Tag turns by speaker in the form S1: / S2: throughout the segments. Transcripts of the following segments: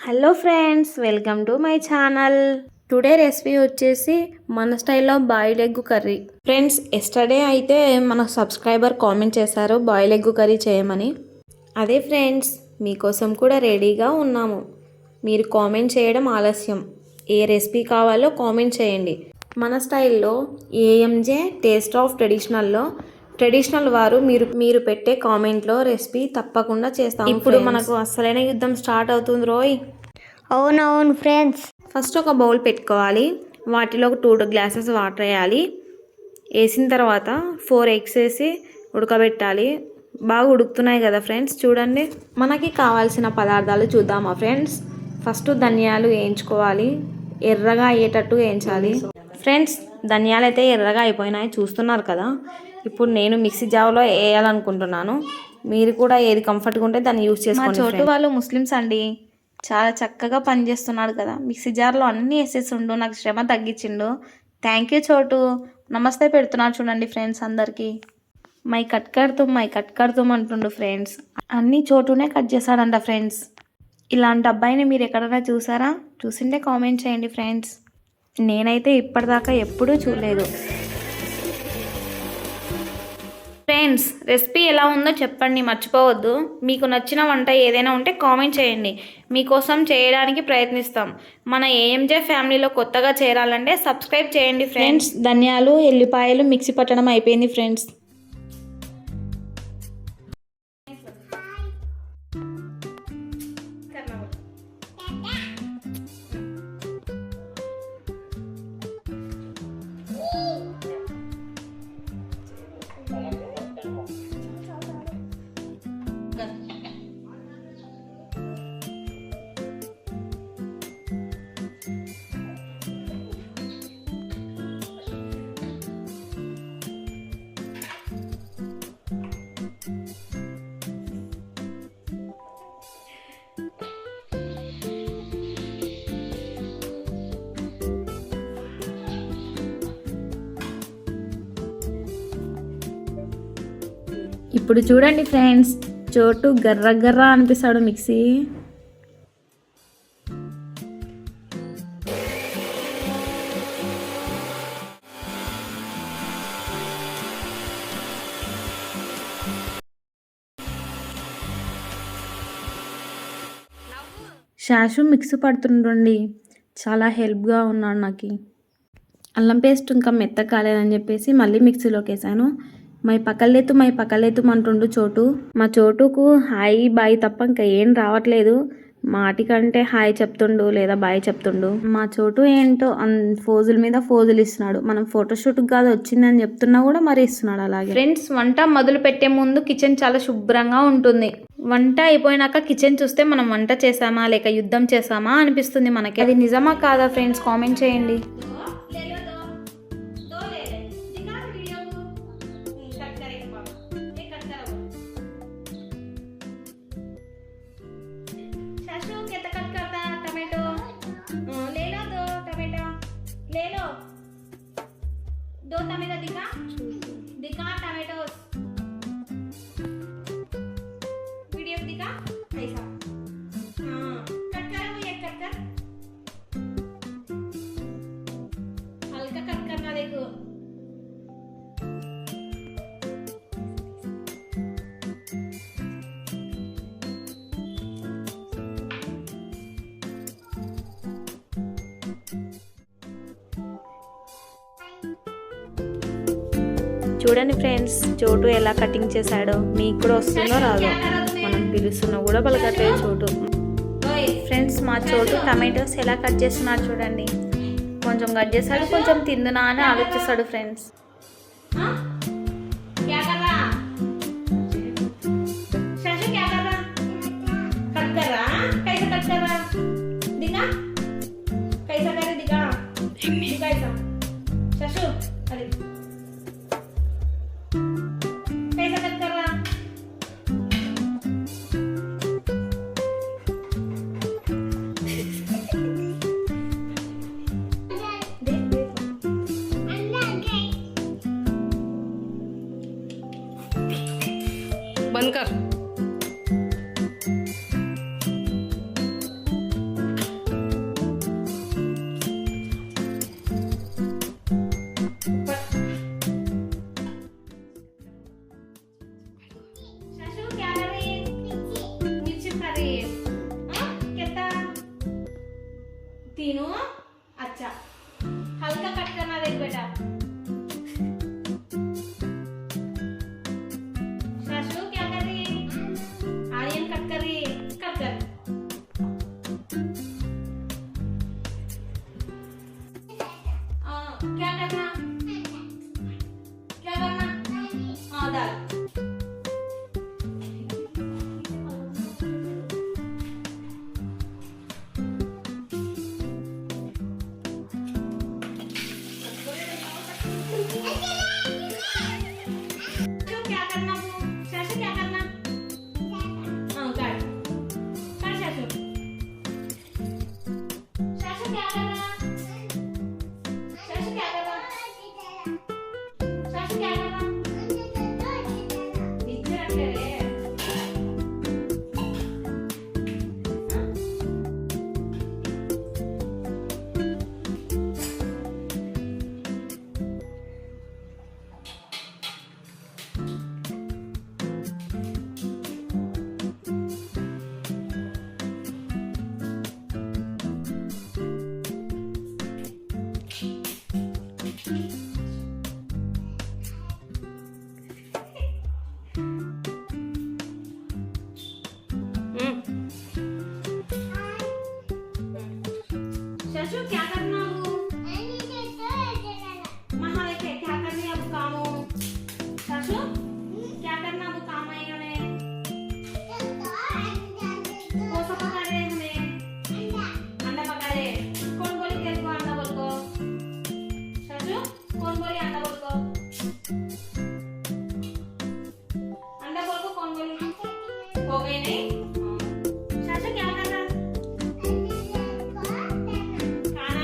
S1: Hello friends, welcome to my channel. Today recipe వచ్చేసి మన స్టైల్లో boiled egg curry. Friends, yesterday అయితే మన సబ్స్క్రైబర్ కామెంట్ చేశారు బాయిల్డ్ ఎగ్ కర్రీ చేయమని. అదే ఫ్రెండ్స్, మీకోసం కూడా రెడీగా ఉన్నాము. మీరు కామెంట్ చేయడం ఆలస్యం. ఏ రెసిపీ కావాలో కామెంట్ చేయండి. మన స్టైల్లో ఏఎంజే టేస్ట్ ఆఫ్ ట్రెడిషనల్ వారు మీరు పెట్టే కామెంట్లో రెసిపీ తప్పకుండా చేస్తాం. ఇప్పుడు మనకు అసలైన యుద్ధం స్టార్ట్ అవుతుంది రోయ్.
S2: అవునవును ఫ్రెండ్స్.
S1: ఫస్ట్ ఒక బౌల్ పెట్టుకోవాలి. వాటిలో ఒక 2 గ్లాసెస్ వాటర్ వేయాలి. వేసిన తర్వాత 4 ఎగ్స్ వేసి ఉడకబెట్టాలి. బాగా ఉడుకుతున్నాయి కదా ఫ్రెండ్స్, చూడండి. మనకి కావాల్సిన పదార్థాలు చూద్దామా ఫ్రెండ్స్. ఫస్ట్ ధనియాలు వేయించుకోవాలి, ఎర్రగా అయ్యేటట్టు వేయించాలి. ఫ్రెండ్స్, ధనియాలు అయితే ఎర్రగా అయిపోయినాయి, చూస్తున్నారు కదా. ఇప్పుడు నేను మిక్సీ జార్లో వేయాలనుకుంటున్నాను. మీరు కూడా ఏది కంఫర్ట్గా ఉంటే దాన్ని యూజ్ చేసుకోండి. మా చోటు వాళ్ళు ముస్లిమ్స్ అండి, చాలా చక్కగా పనిచేస్తున్నాడు కదా. మిక్సీ జార్లో అన్నీ వేసేసిండు, నాకు శ్రమ తగ్గించిండు. థ్యాంక్ యూ చోటు. నమస్తే పెడుతున్నాడు చూడండి ఫ్రెండ్స్ అందరికీ. మై కట్ కడుతుం అంటుండు ఫ్రెండ్స్. అన్నీ చోటునే కట్ చేశాడంట ఫ్రెండ్స్. ఇలాంటి అబ్బాయిని మీరు ఎక్కడైనా చూసారా? చూసింటే కామెంట్ చేయండి ఫ్రెండ్స్. నేనైతే ఇప్పటిదాకా ఎప్పుడూ చూడలేదు. ఫ్రెండ్స్, రెసిపీ ఎలా ఉందో చెప్పండి, మర్చిపోవద్దు. మీకు నచ్చిన వంట ఏదైనా ఉంటే కామెంట్ చేయండి, మీకోసం చేయడానికి ప్రయత్నిస్తాం. మన ఏఎంజే ఫ్యామిలీలో కొత్తగా చేరాలంటే సబ్స్క్రైబ్ చేయండి ఫ్రెండ్స్. ధనియాలు, ఎల్లిపాయలు మిక్సీ పట్టడం అయిపోయింది ఫ్రెండ్స్. ఇప్పుడు చూడండి ఫ్రెండ్స్, చోటు గర్ర అనిపిస్తాడు మిక్సీ. శాషు మిక్సీ పడుతుండండి, చాలా హెల్ప్గా ఉన్నాడు నాకు. అల్లం పేస్ట్ ఇంకా మెత్త కాలేదని చెప్పేసి మళ్ళీ మిక్సీలోకి వేసాను. మై పక్కలేతు అంటుండు చోటు. మా చోటుకు హాయ్ బాయ్ తప్ప ఇంకా ఏం రావట్లేదు. మాటికంటే హాయ్ చెప్తుండు లేదా బాయ్ చెప్తుండు. మా చోటు ఏంటో ఫోజుల మీద ఫోజులు ఇస్తున్నాడు. మనం ఫోటోషూట్కి కాదు వచ్చిందని చెప్తున్నా కూడా మరి ఇస్తున్నాడు అలాగే. ఫ్రెండ్స్, వంట మొదలు పెట్టే ముందు కిచెన్ చాలా శుభ్రంగా ఉంటుంది. వంట అయిపోయినాక కిచెన్ చూస్తే మనం వంట చేసామా లేక యుద్ధం చేసామా అనిపిస్తుంది మనకి. అది నిజమా కాదా ఫ్రెండ్స్, కామెంట్ చేయండి. दो टमाटर दिखा टमाटोस वीडियो दिखा ऐसा। हाँ, कट कर ये कट कर, हल्का कट करना देखो. చూడండి ఫ్రెండ్స్, చోటు ఎలా కటింగ్ చేశాడో. మీకు కూడా వస్తుందో రాదో, మనం పిలుస్తున్నా కూడా పలకట్లేదు చోటు. ఫ్రెండ్స్, మా చోటు టమాటోస్ ఎలా కట్ చేస్తున్నాడు చూడండి. కొంచెం కట్ చేస్తాడు, కొంచెం తిందునా అని ఆలోచిస్తాడు ఫ్రెండ్స్. बंद कर. शशु क्या करना हो महा देखे क्या करनी अब काम हो शशु क्या करना अब काम है हमें कौन सा पका रहे हमें अंडा पका रहे कौन बोली तेरे को अंडा बोल को शशु कौन बोली अंडा बोल को अंडा बोल को कौन बोली हो गई नहीं शशु क्या कर रहा खाना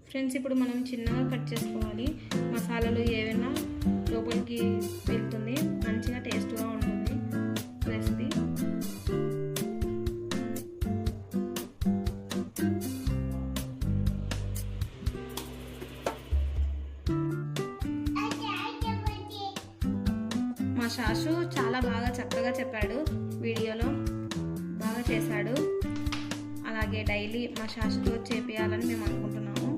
S1: ఫ్రెండ్స్ ఇప్పుడు మనం చిన్నగా కట్ చేసుకోవాలి మసాలాలు ఏవైనా లోపలికి వెళ్తుంది మంచిగా టేస్ట్గా ఉంటుంది రెసిపీ మా శాషు చాలా బాగా చక్కగా చెప్పాడు వీడియోలో బాగా చేశాడు అలాగే డైలీ మా శాషుతో చేపియాలని మేము అనుకుంటున్నాము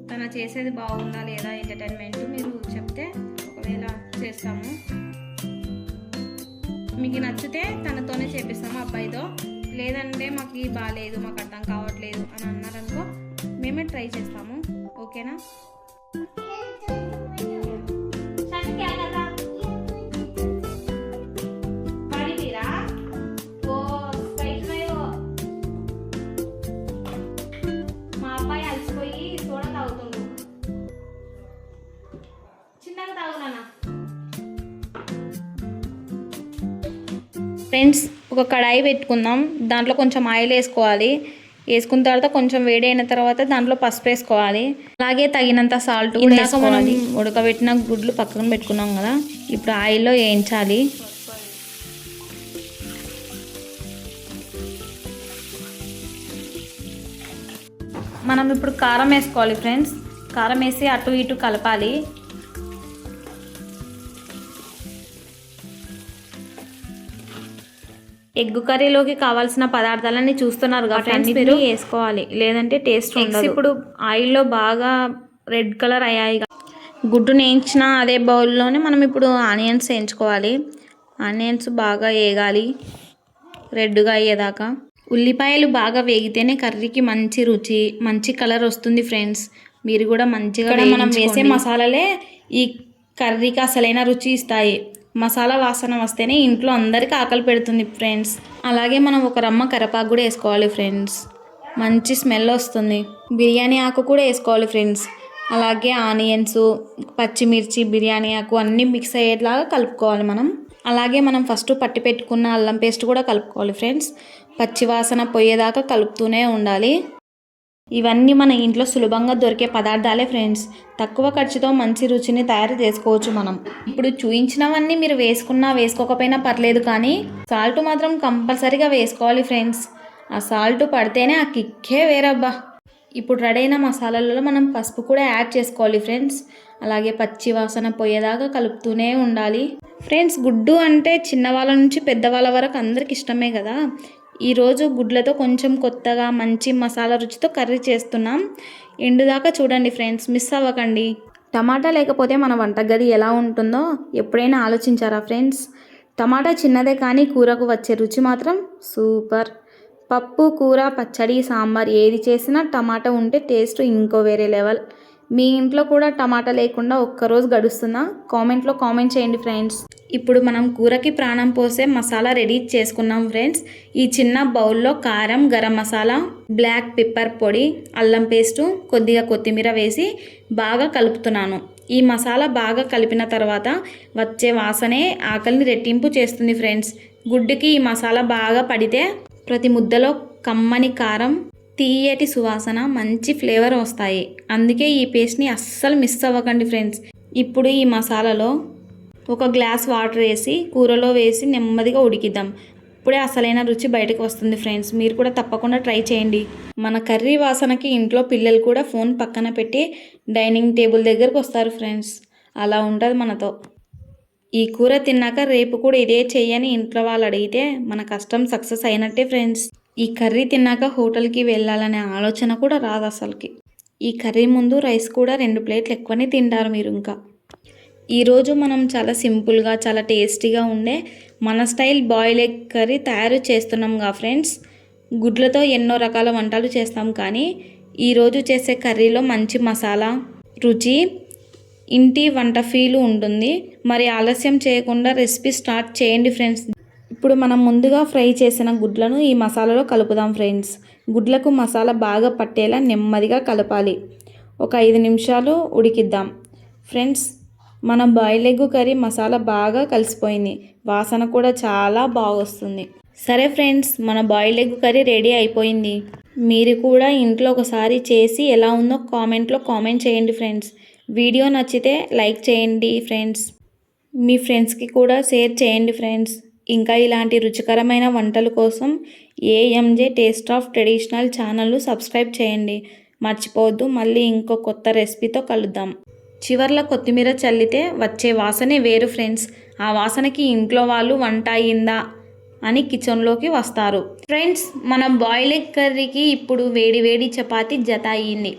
S1: తన చేసేది బాగుందా లేదా ఎంటర్టైన్మెంట్ మీరు చెప్తే ఒకవేళ చేస్తాము మీకు నచ్చితే తనతోనే చేపిస్తాము అబ్బాయితో లేదంటే మాకు ఇది బాగాలేదు మాకు అర్థం కావట్లేదు అని అన్నారనుకో మేమే ట్రై చేస్తాము ఓకేనా మా అబ్బాయి అలసిపోయి సోడా తాగుతుండు చిన్నగా తాగునా ఫ్రెండ్స్ ఒక కడాయి పెట్టుకుందాం దాంట్లో కొంచెం ఆయిల్ వేసుకోవాలి వేసుకున్న తర్వాత కొంచెం వేడి అయిన తర్వాత దాంట్లో పసుపు వేసుకోవాలి అలాగే తగినంత సాల్ట్ ఇందాక మనం ఉడకబెట్టిన గుడ్లు పక్కన పెట్టుకున్నాం కదా ఇప్పుడు ఆయిల్లో వేయించాలి మనం ఇప్పుడు కారం వేసుకోవాలి ఫ్రెండ్స్ కారం వేసి అటు ఇటు కలపాలి ఎగ్ కర్రీలోకి కావాల్సిన పదార్థాలన్నీ చూస్తున్నారు కదా ఫ్రెండ్స్ మీరు వేసుకోవాలి లేదంటే టేస్ట్ ఉండదు ఇప్పుడు ఆయిల్లో బాగా రెడ్ కలర్ అయ్యాయి గుడ్డు వేయించిన అదే బౌల్లోనే మనం ఇప్పుడు ఆనియన్స్ వేయించుకోవాలి ఆనియన్స్ బాగా వేగాలి రెడ్గా అయ్యేదాకా ఉల్లిపాయలు బాగా వేగితేనే కర్రీకి మంచి రుచి మంచి కలర్ వస్తుంది ఫ్రెండ్స్ మీరు కూడా మంచిగా మనం వేసే మసాలాలే ఈ కర్రీకి అసలైన రుచి ఇస్తాయి మసాలా వాసన వస్తేనే ఇంట్లో అందరికీ ఆకలి పెడుతుంది ఫ్రెండ్స్ అలాగే మనం ఒక రమ్మ కరివేపాకు కూడా వేసుకోవాలి ఫ్రెండ్స్ మంచి స్మెల్ వస్తుంది బిర్యానీ ఆకు కూడా వేసుకోవాలి ఫ్రెండ్స్ అలాగే ఆనియన్స్ పచ్చిమిర్చి బిర్యానీ ఆకు అన్నీ మిక్స్ అయ్యేలాగా కలుపుకోవాలి మనం అలాగే మనం ఫస్ట్ పట్టి పెట్టుకున్న అల్లం పేస్ట్ కూడా కలుపుకోవాలి ఫ్రెండ్స్ పచ్చి వాసన పోయేదాకా కలుపుతూనే ఉండాలి ఇవన్నీ మన ఇంట్లో సులభంగా దొరికే పదార్థాలే ఫ్రెండ్స్ తక్కువ ఖర్చుతో మంచి రుచిని తయారు చేసుకోవచ్చు మనం ఇప్పుడు చూపించినవన్నీ మీరు వేసుకున్నా వేసుకోకపోయినా పర్లేదు కానీ సాల్ట్ మాత్రం కంపల్సరీగా వేసుకోవాలి ఫ్రెండ్స్ ఆ సాల్ట్ పడితేనే ఆ కిక్కే వేరబ్బా ఇప్పుడు రెడీ అయిన మసాలాలలో మనం పసుపు కూడా యాడ్ చేసుకోవాలి ఫ్రెండ్స్ అలాగే పచ్చి వాసన పోయేదాకా కలుపుతూనే ఉండాలి ఫ్రెండ్స్ గుడ్డు అంటే చిన్నవాళ్ళ నుంచి పెద్దవాళ్ళ వరకు అందరికి ఇష్టమే కదా ఈరోజు గుడ్లతో కొంచెం కొత్తగా మంచి మసాలా రుచితో కర్రీ చేస్తున్నాం ఎండు దాకా చూడండి ఫ్రెండ్స్ మిస్ అవ్వకండి టమాటా లేకపోతే మన వంటగది ఎలా ఉంటుందో ఎప్పుడైనా ఆలోచించారా ఫ్రెండ్స్ టమాటా చిన్నదే కానీ కూరకు వచ్చే రుచి మాత్రం సూపర్ పప్పు కూర పచ్చడి సాంబార్ ఏది చేసినా టమాటా ఉంటే టేస్ట్ ఇంకో వేరే లెవెల్ మీ ఇంట్లో కూడా టమాటా లేకుండా ఒక్కరోజు గడుస్తుందా కామెంట్లో కామెంట్ చేయండి ఫ్రెండ్స్ ఇప్పుడు మనం కూరకి ప్రాణం పోసే మసాలా రెడీ చేసుకున్నాం ఫ్రెండ్స్ ఈ చిన్న బౌల్లో కారం గరం మసాలా బ్లాక్ పెప్పర్ పొడి అల్లం పేస్టు కొద్దిగా కొత్తిమీర వేసి బాగా కలుపుతున్నాను ఈ మసాలా బాగా కలిపిన తర్వాత వచ్చే వాసనే ఆకలిని రెట్టింపు చేస్తుంది ఫ్రెండ్స్ గుడ్డుకి ఈ మసాలా బాగా పడితే ప్రతి ముద్దలో కమ్మని కారం తీయటి సువాసన మంచి ఫ్లేవర్ వస్తాయి అందుకే ఈ పేస్ట్ని అస్సలు మిస్ అవ్వకండి ఫ్రెండ్స్ ఇప్పుడు ఈ మసాలాలో ఒక గ్లాస్ వాటర్ వేసి కూరలో వేసి నెమ్మదిగా ఉడికిద్దాం ఇప్పుడే అసలైన రుచి బయటకు వస్తుంది ఫ్రెండ్స్ మీరు కూడా తప్పకుండా ట్రై చేయండి మన కర్రీ వాసనకి ఇంట్లో పిల్లలు కూడా ఫోన్ పక్కన పెట్టి డైనింగ్ టేబుల్ దగ్గరకు వస్తారు ఫ్రెండ్స్ అలా ఉంటుంది మనతో ఈ కూర తిన్నాక రేపు కూడా ఇదే చెయ్యని ఇంట్లో వాళ్ళు అడిగితే మన కష్టం సక్సెస్ అయినట్టే ఫ్రెండ్స్ ఈ కర్రీ తిన్నాక హోటల్కి వెళ్ళాలనే ఆలోచన కూడా రాదు అసలుకి ఈ కర్రీ ముందు రైస్ కూడా 2 ప్లేట్లు ఎక్కువనే తింటారు మీరు ఇంకా ఈరోజు మనం చాలా సింపుల్గా చాలా టేస్టీగా ఉండే మన స్టైల్ బాయిల్ ఎగ్ కర్రీ తయారు చేస్తున్నాంగా ఫ్రెండ్స్. గుడ్లతో ఎన్నో రకాల వంటలు చేస్తాం, కానీ ఈరోజు చేసే కర్రీలో మంచి మసాలా రుచి ఇంటి వంట ఫీలు ఉంటుంది. మరి ఆలస్యం చేయకుండా రెసిపీ స్టార్ట్ చేయండి ఫ్రెండ్స్. ఇప్పుడు మనం ముందుగా ఫ్రై చేసిన గుడ్లను ఈ మసాలాలో కలుపుదాం ఫ్రెండ్స్. గుడ్లకు మసాలా బాగా పట్టేలా నెమ్మదిగా కలపాలి. ఒక 5 నిమిషాలు ఉడికిద్దాం ఫ్రెండ్స్. మన బాయిల్ ఎగ్ కర్రీ మసాలా బాగా కలిసిపోయింది, వాసన కూడా చాలా బాగొస్తుంది. సరే ఫ్రెండ్స్, మన బాయిల్ ఎగ్ కర్రీ రెడీ అయిపోయింది. మీరు కూడా ఇంట్లో ఒకసారి చేసి ఎలా ఉందో కామెంట్లో కామెంట్ చేయండి ఫ్రెండ్స్. వీడియో నచ్చితే లైక్ చేయండి ఫ్రెండ్స్. మీ ఫ్రెండ్స్కి కూడా షేర్ చేయండి ఫ్రెండ్స్. ఇంకా ఇలాంటి రుచికరమైన వంటల కోసం ఏఎంజే టేస్ట్ ఆఫ్ ట్రెడిషనల్ ఛానల్ను సబ్స్క్రైబ్ చేయండి. మర్చిపోవద్దు. మళ్ళీ ఇంకో కొత్త రెసిపీతో కలుద్దాం. చివర్లో కొత్తిమీర చల్లితే వచ్చే వాసనే వేరు ఫ్రెండ్స్. ఆ వాసనకి ఇంట్లో వాళ్ళు వంట అయిందా అని కిచెన్లోకి వస్తారు. ఫ్రెండ్స్, మన బాయిల్ ఎగ్ కర్రీకి ఇప్పుడు వేడి వేడి చపాతీ జత అయ్యింది.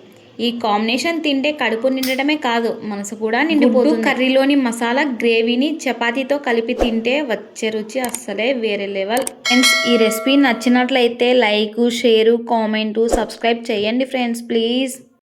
S1: ఈ కాంబినేషన్ తింటే కడుపు నిండటమే కాదు, మనసు కూడా నిండిపోతుంది. కర్రీలోని మసాలా గ్రేవీని చపాతీతో కలిపి తింటే వచ్చే రుచి అస్సలే వేరే లెవెల్. ఫ్రెండ్స్, ఈ రెసిపీ నచ్చినట్లయితే లైక్, షేరు, కామెంటు, సబ్స్క్రైబ్ చేయండి ఫ్రెండ్స్ ప్లీజ్.